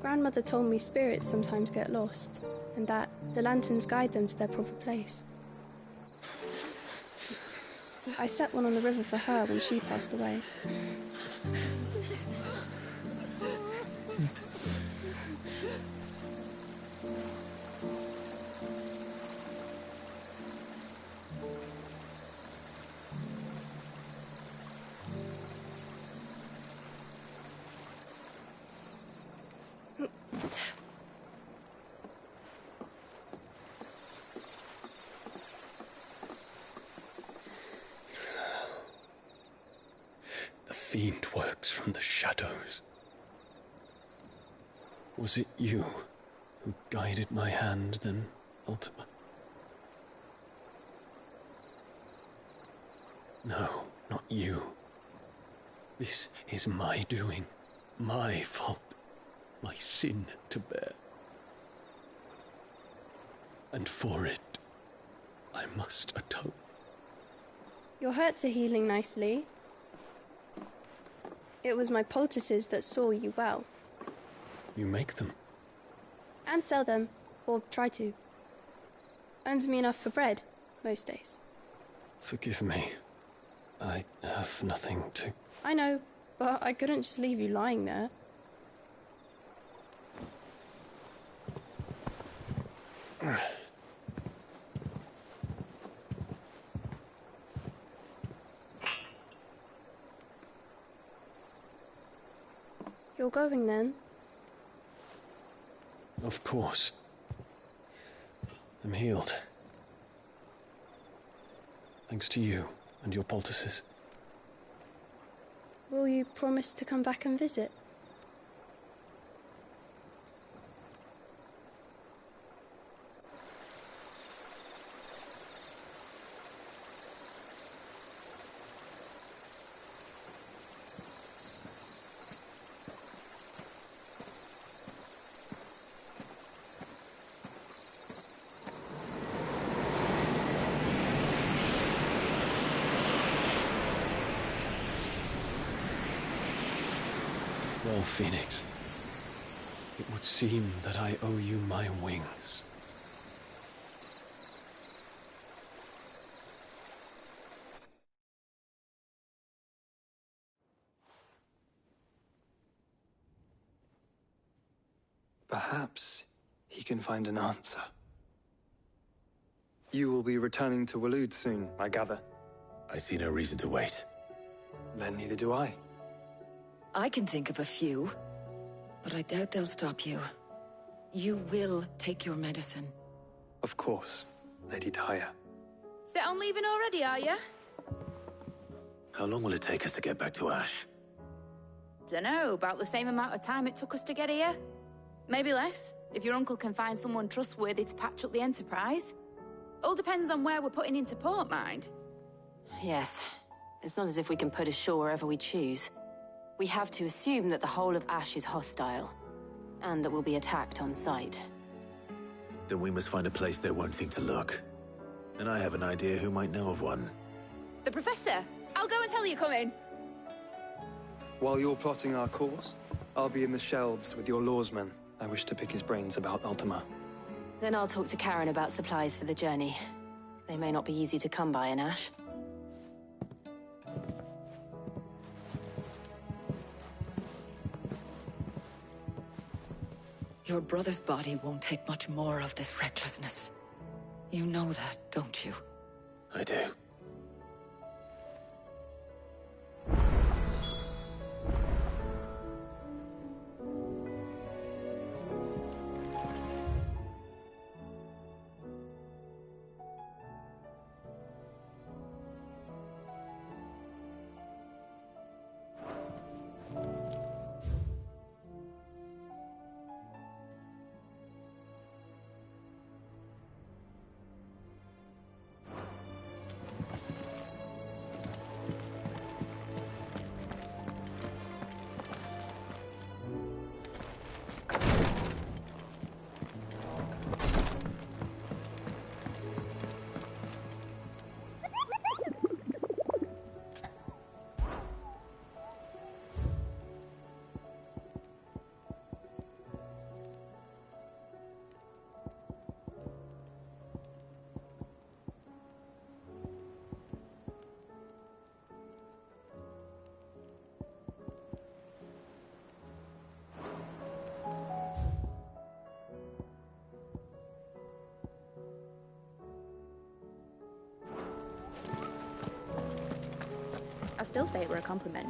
Grandmother told me spirits sometimes get lost, and that the lanterns guide them to their proper place. I set one on the river for her when she passed away. The fiend works from the shadows. Was it you who guided my hand, then, Ultima? No, not you. This is my doing, my fault, my sin to bear. And for it, I must atone. Your hurts are healing nicely. It was my poultices that saw you well. You make them? And sell them, or try to. Earns me enough for bread, most days. Forgive me. I have nothing to... I know, but I couldn't just leave you lying there. You're going then? Of course. I'm healed. Thanks to you and your poultices. Will you promise to come back and visit? Well, Phoenix, it would seem that I owe you my wings. Perhaps he can find an answer. You will be returning to Waloed soon, I gather. I see no reason to wait. Then neither do I. I can think of a few, but I doubt they'll stop you. You will take your medicine. Of course, Lady Daya. Set on leaving already, are you? How long will it take us to get back to Ash? Dunno, about the same amount of time it took us to get here. Maybe less, if your uncle can find someone trustworthy to patch up the Enterprise. All depends on where we're putting into port, mind. Yes. It's not as if we can put ashore wherever we choose. We have to assume that the whole of Ash is hostile, and that we'll be attacked on sight. Then we must find a place they won't think to look. And I have an idea who might know of one. The Professor! I'll go and tell you coming! While you're plotting our course, I'll be in the shelves with your lawsmen. I wish to pick his brains about Ultima. Then I'll talk to Karen about supplies for the journey. They may not be easy to come by in Ash. Your brother's body won't take much more of this recklessness. You know that, don't you? I do. I still say it were a compliment.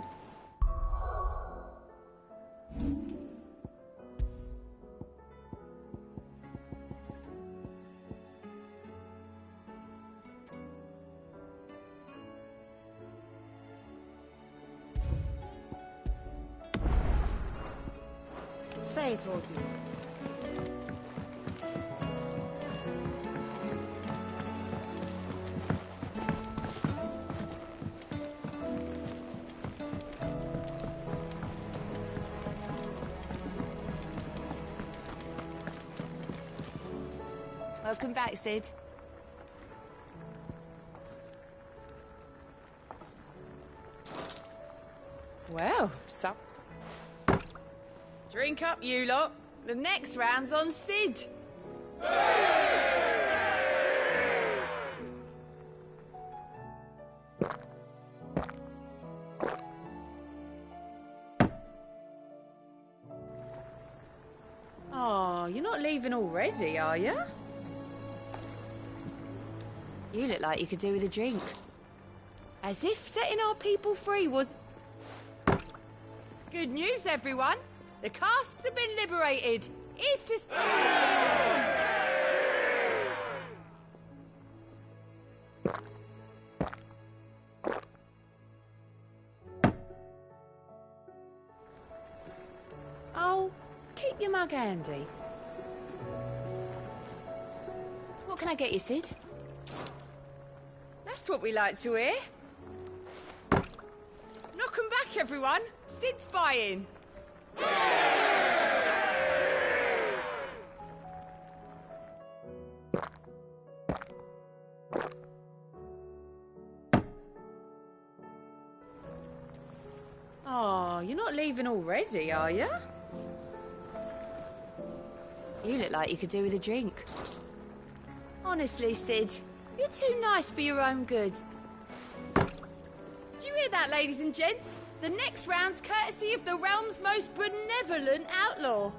Say it, all you. Welcome back, Sid. Well, drink up, you lot. The next round's on Sid. Oh, you're not leaving already, are you? You look like you could do with a drink. As if setting our people free was... Good news, everyone. The casks have been liberated. Here's to... Oh, keep your mug handy. What can I get you, Sid? That's what we like to hear. Knock 'em back, everyone. Sid's buying. Oh, you're not leaving already, are you? You look like you could do with a drink. Honestly, Sid, you're too nice for your own good. Do you hear that, ladies and gents? The next round's courtesy of the realm's most benevolent outlaw.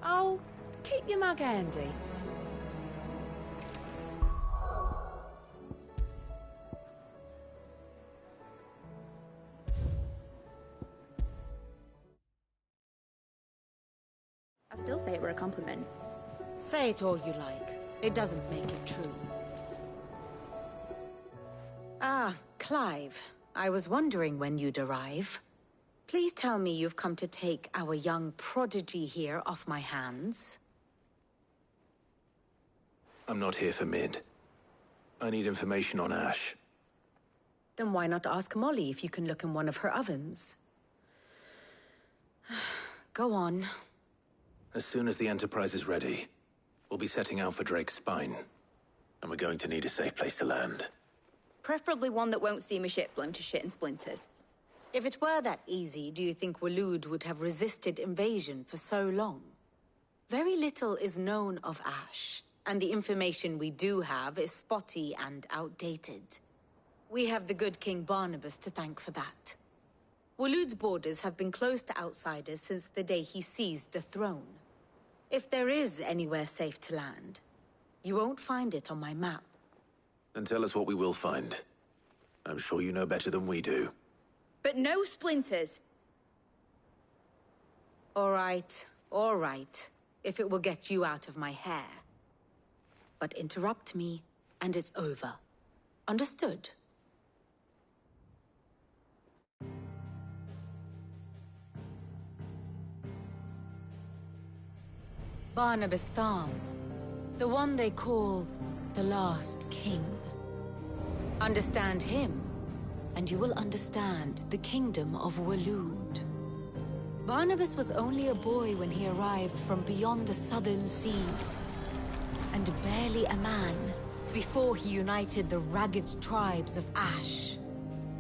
Oh, keep your mug handy. I still say it were a compliment. Say it all you like. It doesn't make it true. Ah, Clive. I was wondering when you'd arrive. Please tell me you've come to take our young prodigy here off my hands. I'm not here for Mid. I need information on Ash. Then why not ask Molly if you can look in one of her ovens? Go on. As soon as the Enterprise is ready, We'll be setting out for Drake's Spine, and we're going to need a safe place to land. Preferably one that won't see my ship blown to shit and splinters. If it were that easy, do you think Waloed would have resisted invasion for so long? Very little is known of Ash, and the information we do have is spotty and outdated. We have the good King Barnabas to thank for that. Waloed's borders have been closed to outsiders since the day he seized the throne. If there is anywhere safe to land, you won't find it on my map. Then tell us what we will find. I'm sure you know better than we do. But no splinters. All right. If it will get you out of my hair. But interrupt me, and it's over. Understood? Barnabas Tharm. The one they call the Last King. Understand him, and you will understand the kingdom of Waloed. Barnabas was only a boy when he arrived from beyond the southern seas, and barely a man before he united the ragged tribes of Ash.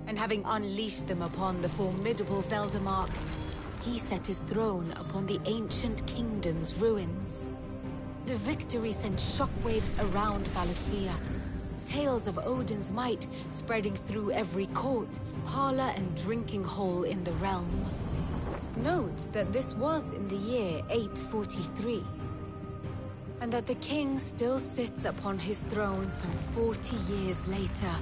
And having unleashed them upon the formidable Veldamark, he set his throne upon the ancient kingdom's ruins. The victory sent shockwaves around Valisthea, tales of Odin's might spreading through every court, parlor, and drinking hole in the realm. Note that this was in the year 843, and that the king still sits upon his throne some 40 years later,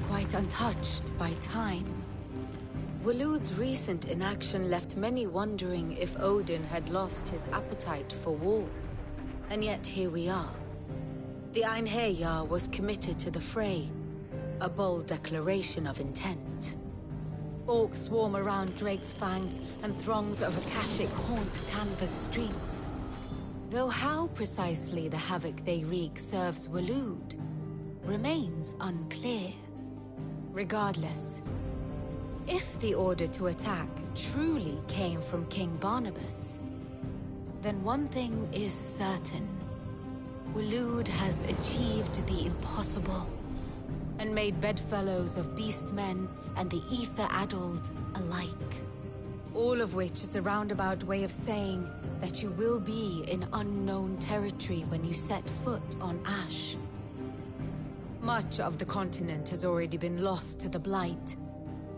quite untouched by time. Waloed's recent inaction left many wondering if Odin had lost his appetite for war. And yet here we are. The Einherjar was committed to the fray, a bold declaration of intent. Orcs swarm around Drake's Fang, and throngs of Akashic haunt Canvas streets. Though how precisely the havoc they wreak serves Waloed remains unclear. Regardless, if the order to attack truly came from King Barnabas, then one thing is certain. Waloed has achieved the impossible, and made bedfellows of beastmen and the ether-addled alike. All of which is a roundabout way of saying that you will be in unknown territory when you set foot on Ash. Much of the continent has already been lost to the Blight,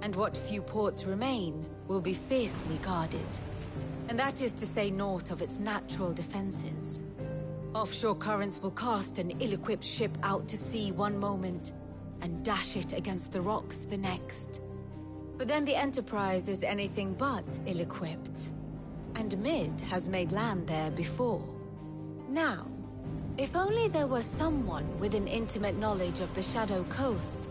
and what few ports remain will be fiercely guarded. And that is to say naught of its natural defenses. Offshore currents will cast an ill-equipped ship out to sea one moment, and dash it against the rocks the next. But then the Enterprise is anything but ill-equipped, and Mid has made land there before. Now, if only there were someone with an intimate knowledge of the Shadow Coast,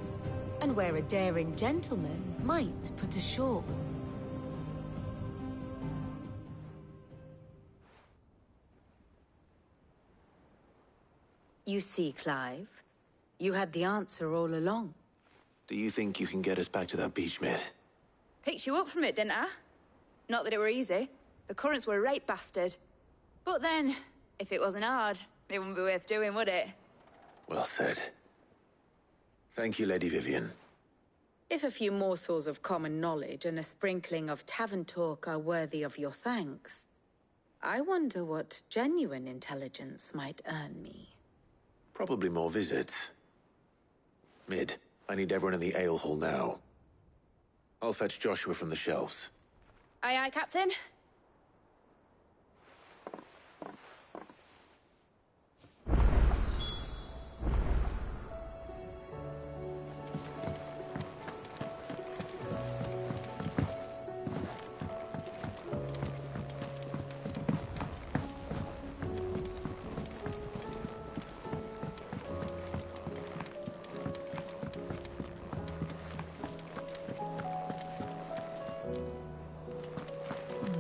and where a daring gentleman might put ashore. You see, Clive, you had the answer all along. Do you think you can get us back to that beach, Mid? Picked you up from it, didn't I? Not that it were easy. The currents were a right bastard. But then, if it wasn't hard, it wouldn't be worth doing, would it? Well said. Thank you, Lady Vivian. If a few morsels of common knowledge and a sprinkling of tavern talk are worthy of your thanks, I wonder what genuine intelligence might earn me. Probably more visits. Mid, I need everyone in the ale hall now. I'll fetch Joshua from the shelves. Aye, aye, Captain.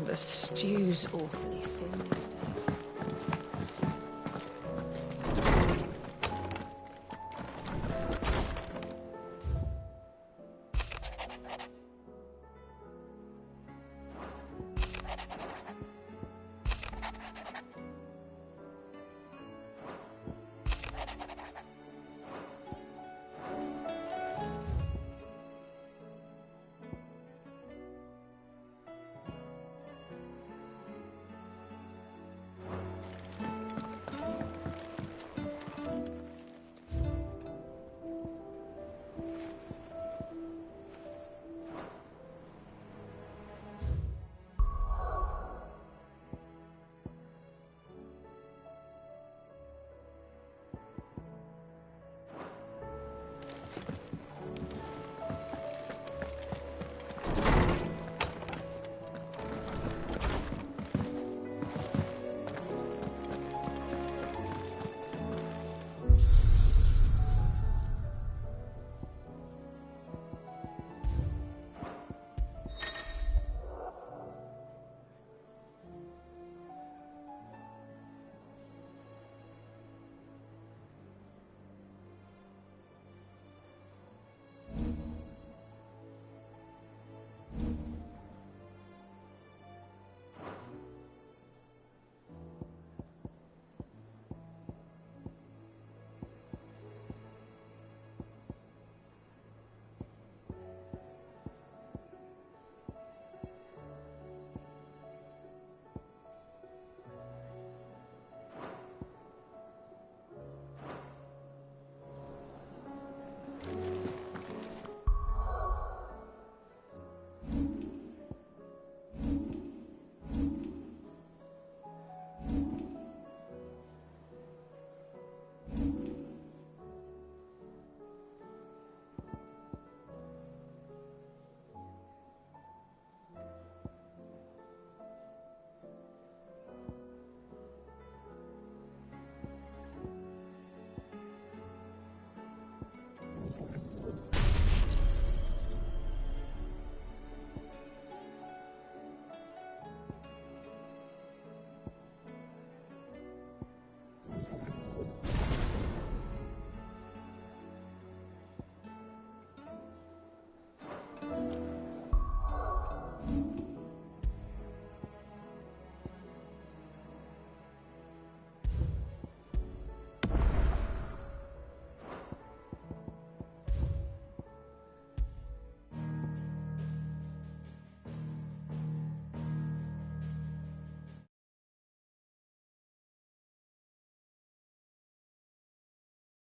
The stew's awfully thin.